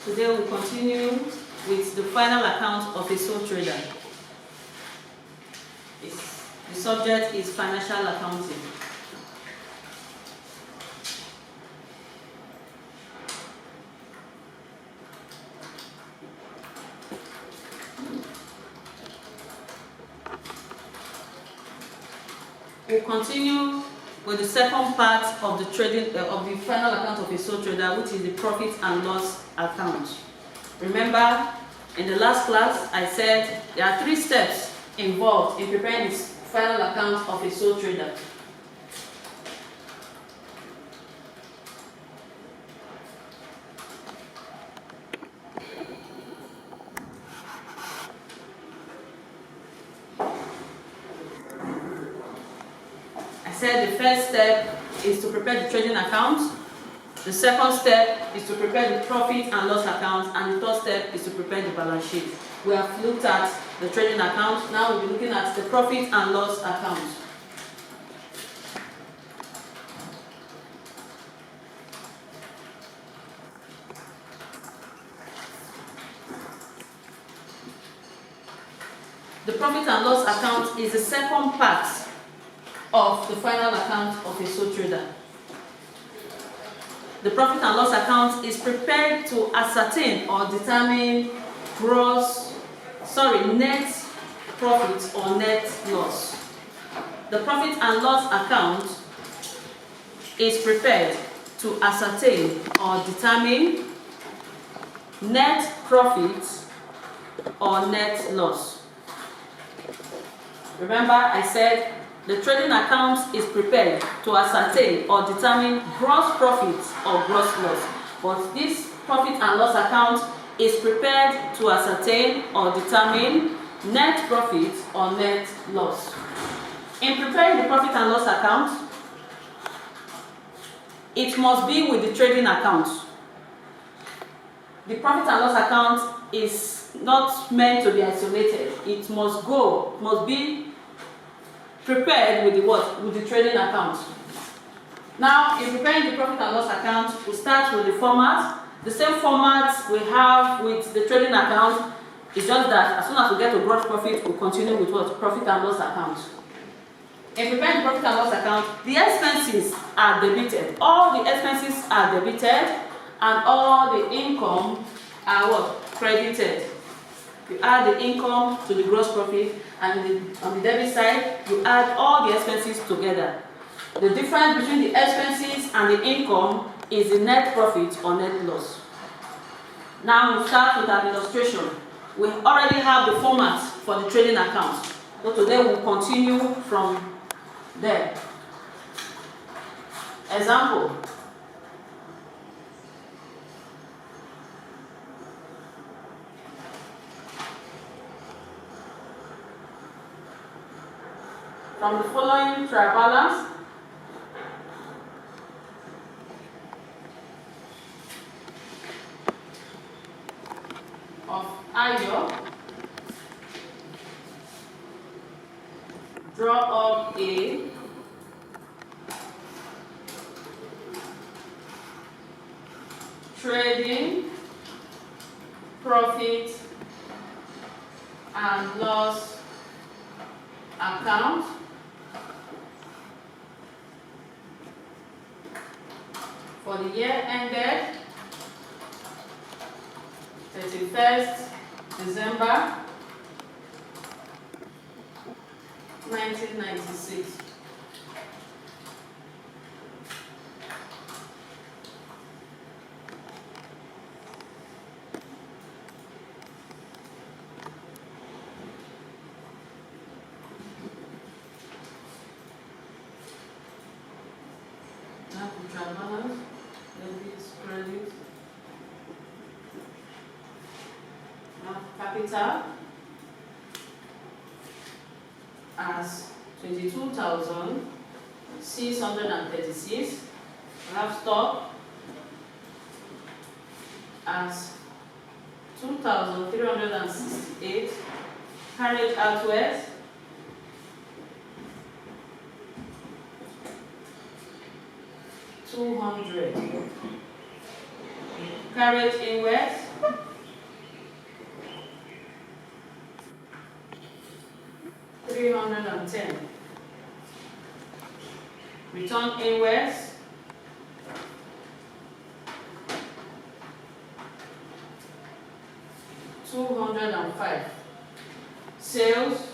Today we'll continue with the final account of a sole trader. The subject is financial accounting. We'll continue with the second part of the trading of the final account of a sole trader, which is the profit and loss account. Remember, in the last class, I said there are 3 steps involved in preparing this final account of a sole trader. I said the first step is to prepare the trading account. The second step is to prepare the profit and loss account, and the third step is to prepare the balance sheet. We have looked at the trading account. Now we'll be looking at the profit and loss account. The profit and loss account is the second part of the final account of a sole trader. The profit and loss account is prepared to ascertain or determine net profit or net loss. The profit and loss account is prepared to ascertain or determine net profit or net loss. Remember, I said the trading account is prepared to ascertain or determine gross profit or gross loss. But this profit and loss account is prepared to ascertain or determine net profit or net loss. In preparing the profit and loss account, it must be with the trading account. The profit and loss account is not meant to be isolated. It must be prepared with the what? With the trading account. Now, in preparing the profit and loss account, we start with the format. The same format we have with the trading account is just that as soon as we get to gross profit, we continue with what? Profit and loss account. In preparing the profit and loss account, the expenses are debited. All the expenses are debited and all the income are what? Credited. You add the income to the gross profit, and on the debit side, you add all the expenses together. The difference between the expenses and the income is the net profit or net loss. Now we'll start with an illustration. We already have the format for the trading account. So today we'll continue from there. Example. From the following trial balance, of Ayo, draw up a trading profit and loss account for the year ended 31st December 1996. Now we try balance, debit, credit. Capital as 22,636. We have stock as 2,368. Carriage outwards $200. Carriage inwards Return inwards. $205. Sales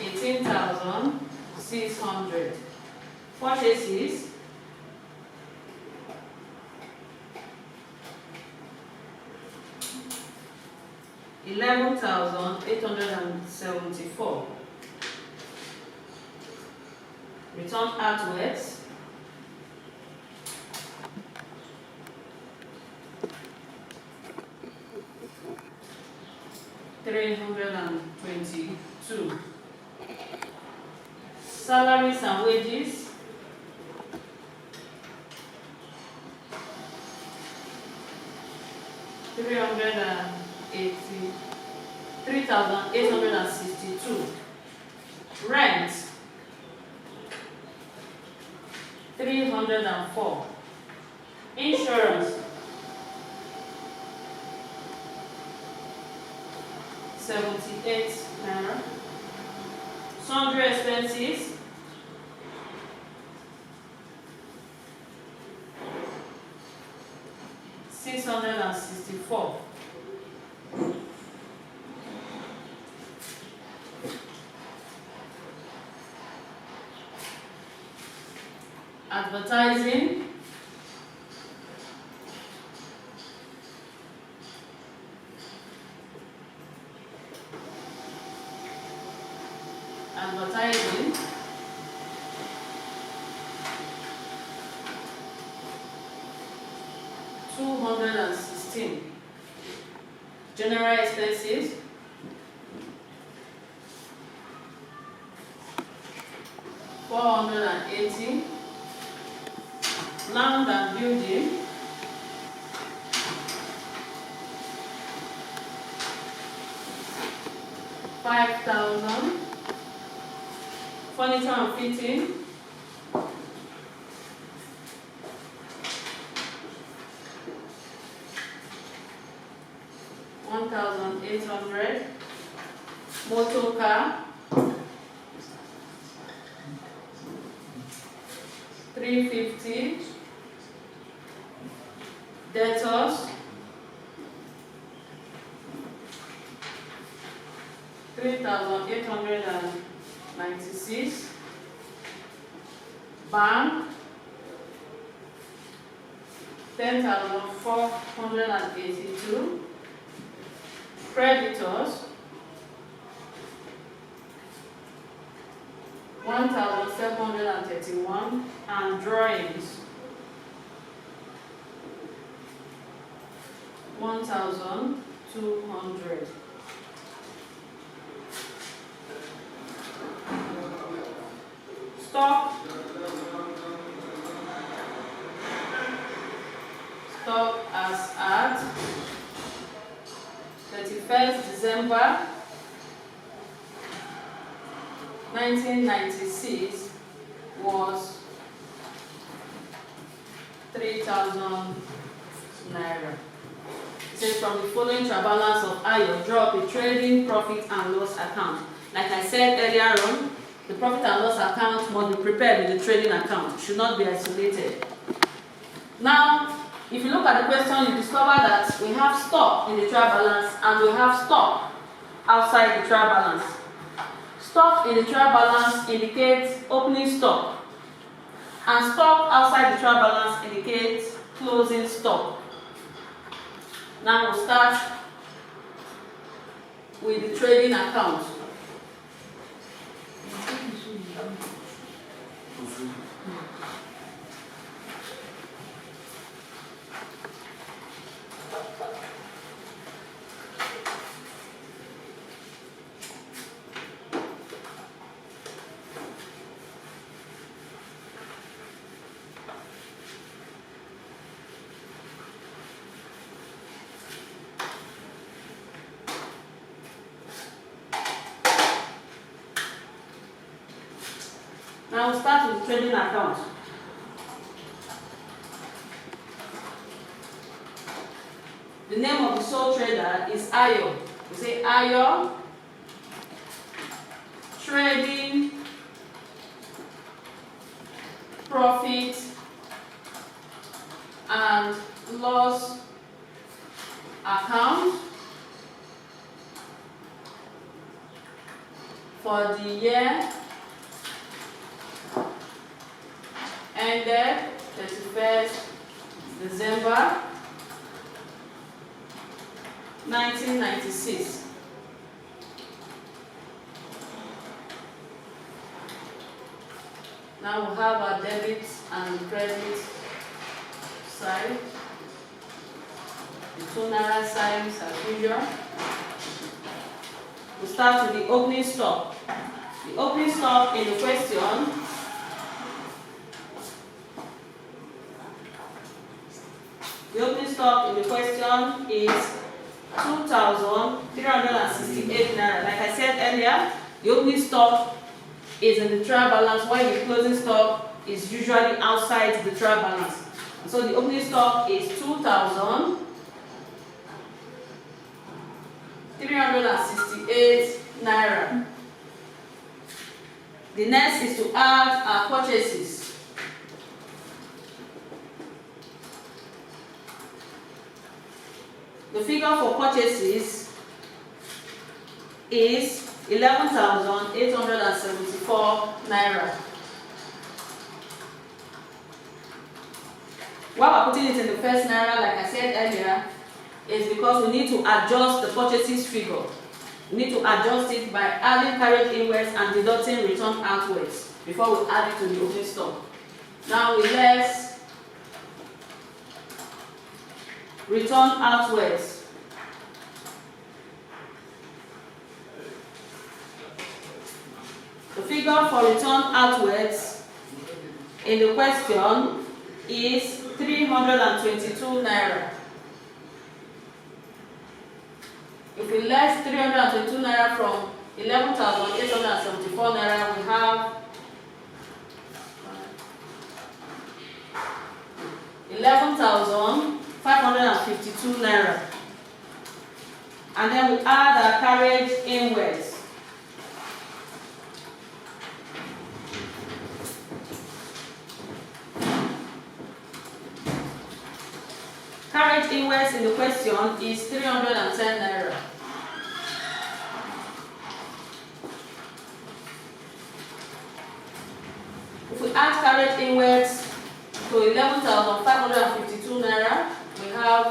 18,600. Purchases 11,874. Return outwards. $322. Salaries and wages 3,862. Rent 304. Insurance 78 naira. Sundry expenses 664. Advertising advertising 216. General expenses 480. Land and building 5,000. Furniture and fitting 1,800. Motor car 350. Debtors 3,896. Bank 10,482. Creditors 1,731. And drawings 1,200. Stock as at 31st December 1996 was 3,000 naira. It says from the following trial balance of Ayo, draw up a trading profit and loss account. Like I said earlier on, the profit and loss account must be prepared with the trading account. It should not be isolated. Now, if you look at the question, you discover that we have stock in the trial balance and we have stock outside the trial balance. Stock in the trial balance indicates opening stock, and stock outside the trial balance indicates closing stock. Now we'll start with the trading account. Now we'll start with trading account. The name of the sole trader is Ayo. We say Ayo Trading profit and loss account for the year ended 31st December 1996. Now we have our debit and credit side. The 2 naira sides as usual. We start with the opening stock. The opening stock in the question is 2,368 naira. Like I said earlier, the opening stock is in the trial balance, while the closing stock is usually outside the trial balance. So the opening stock is 2,368 naira. The next is to add our purchases. The figure for purchases is 11,874 naira. Why we're putting it in the first naira, like I said earlier, is because we need to adjust the purchases figure. We need to adjust it by adding carriage inwards and deducting return outwards before we add it to the opening stock. Now we left return outwards. The figure for return outwards in the question is 322 naira. If we less 322 naira from 11,874 naira, we have 11,552 naira. And then we add our carriage inwards. Carriage inwards in the question is 310 naira. If we add carriage inwards to 11,552 naira, we have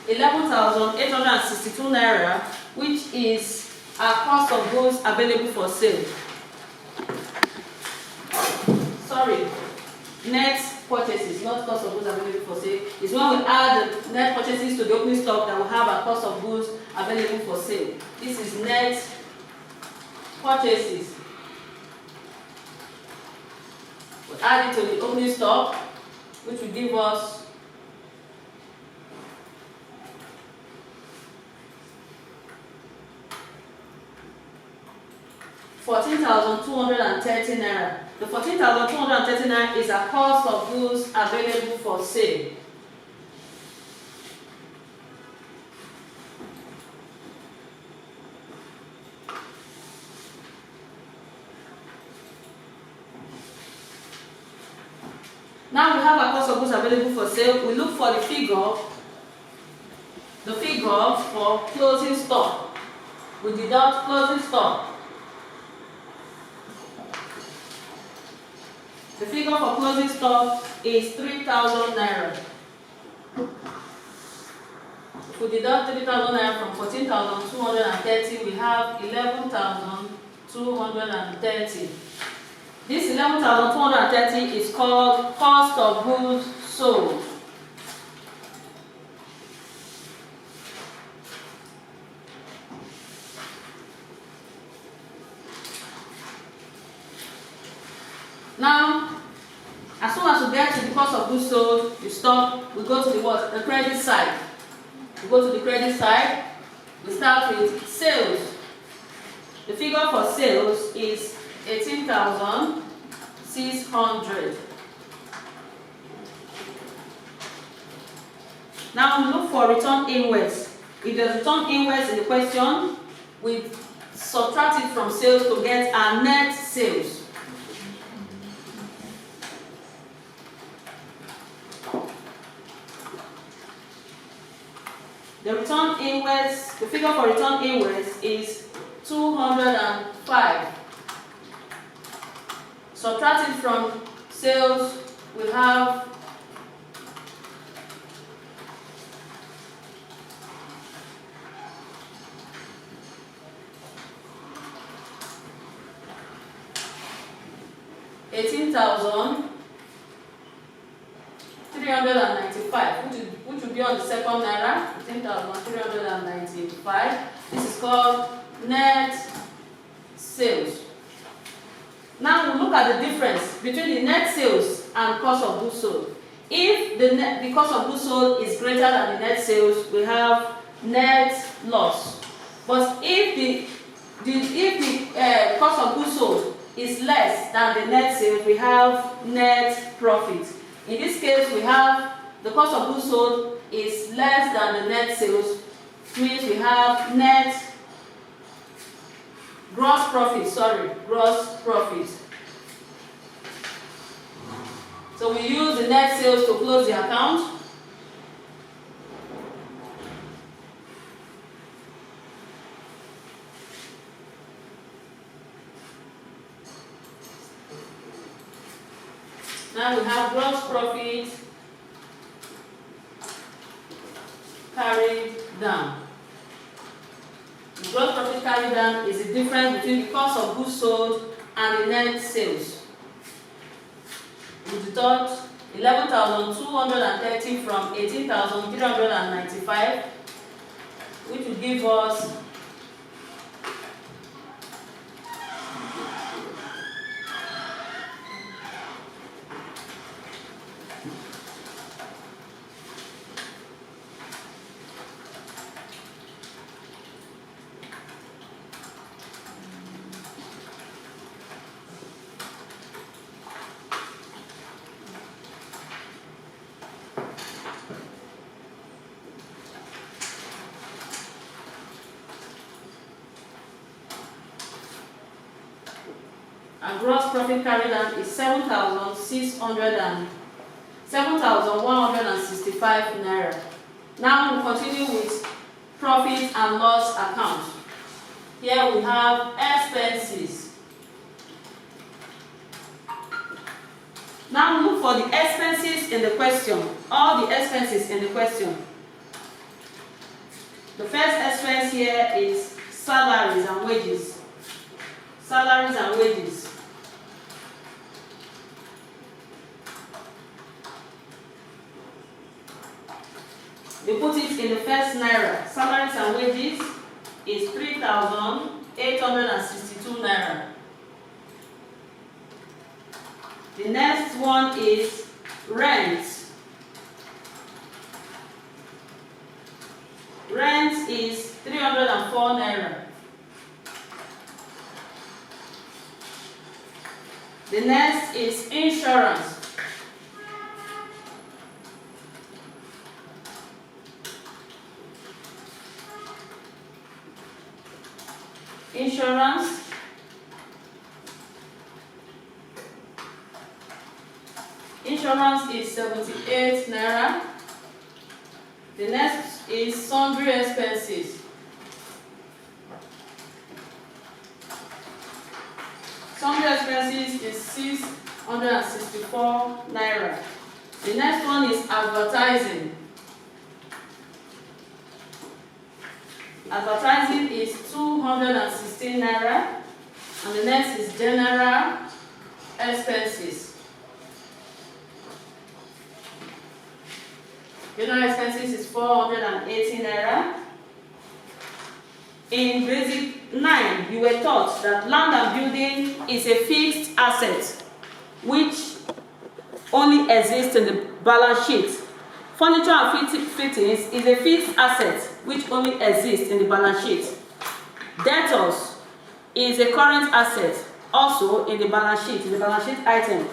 11,862 naira, which is our cost of goods available for sale. Sorry. Net purchases, not cost of goods available for sale. Is when we add the net purchases to the opening stock that will have a cost of goods available for sale. This is net purchases. We add it to the opening stock, which will give us 14,230 naira. The 14,230 naira is a cost of goods available for sale. Now we have a cost of goods available for sale. We look for the figure for closing stock. We deduct closing stock. The figure for closing stock is 3,000 naira. If we deduct 3,000 naira from 14,230, we have 11,230. This 11,230 is called cost of goods sold. Now, as soon as we get to the cost of goods sold, we stop, we go to the what? The credit side. We go to the credit side, we start with sales. The figure for sales is 18,600. Now we look for return inwards. If there's return inwards in the question, we subtract it from sales to get our net sales. The return inwards, the figure for return inwards is 205. Subtracting from sales, we have 18,395, which will be on the second naira. 18,395. This is called net sales. Now we look at the difference between the net sales and cost of goods sold. If the cost of goods sold is greater than the net sales, we have net loss. But if the cost of goods sold is less than the net sales, we have net profit. In this case, we have the cost of goods sold is less than the net sales, which means we have gross profit. So we use the net sales to close the account. Now we have gross profit carried down. The gross profit carried down is the difference between the cost of goods sold and the net sales. We deduct 11,230 from 18,395, which will give us 7,165 naira. Now we continue with profit and loss account. Here we have expenses. Now look for the expenses in the question. All the expenses in the question. The first expense here is salaries and wages. Salaries and wages. We put it in the first naira. Salaries and wages is 3,862 naira. The next one is rent. Rent is 304 naira. The next is insurance. Insurance is 78 naira. The next is sundry expenses. Sundry expenses is 664 naira. The next one is advertising. Advertising is 216 naira. And the next is general expenses. General expenses is 480 naira. In basic 9, you were taught that land and building is a fixed asset which only exists in the balance sheet. Furniture and fittings is a fixed asset which only exists in the balance sheet. Debtors is a current asset also in the balance sheet item.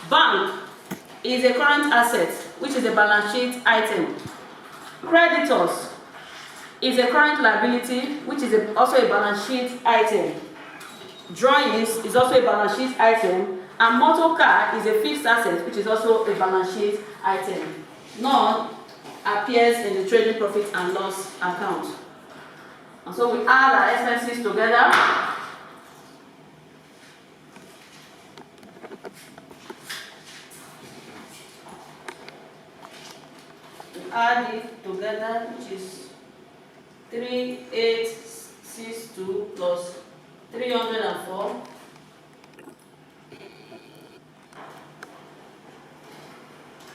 Bank is a current asset which is a balance sheet item. Creditors is a current liability, which is also a balance sheet item. Drawings is also a balance sheet item, and motor car is a fixed asset, which is also a balance sheet item. None appears in the trading profit and loss account. And so we add our expenses together. We add it together, which is 3862 plus 304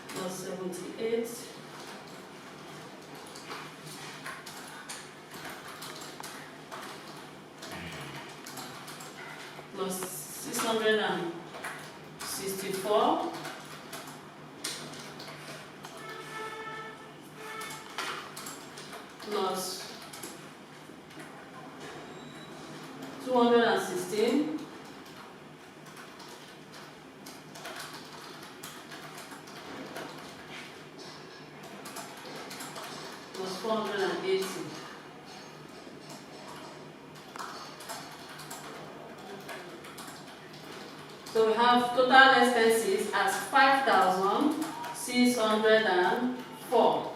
plus 78 plus 664 plus 216 plus 480. So we have total expenses as 5,604.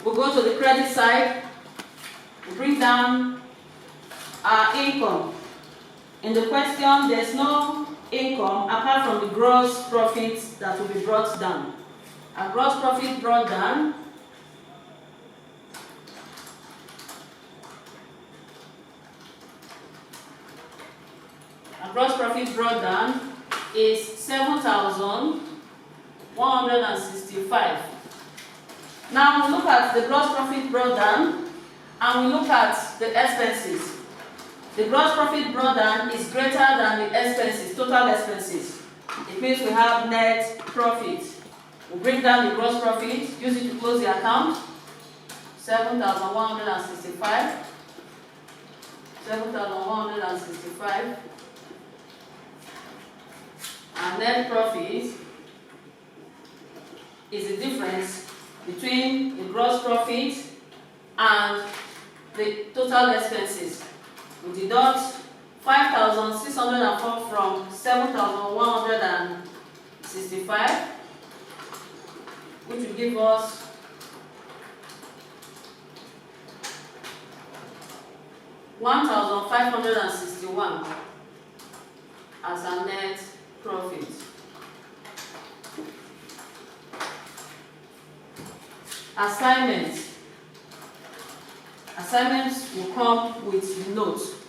We'll go to the credit side. We bring down our income. In the question, there's no income apart from the gross profit that will be brought down. Our gross profit brought down is 7,165. Now we look at the gross profit brought down and we look at the expenses. The gross profit brought down is greater than the expenses, total expenses. It means we have net profit. We bring down the gross profit, use it to close the account. 7,165. 7,165. And net profit is the difference between the gross profit and the total expenses. We deduct 5,604 from 7,165, which will give us 1,561 as a net profit. Assignments will come with notes.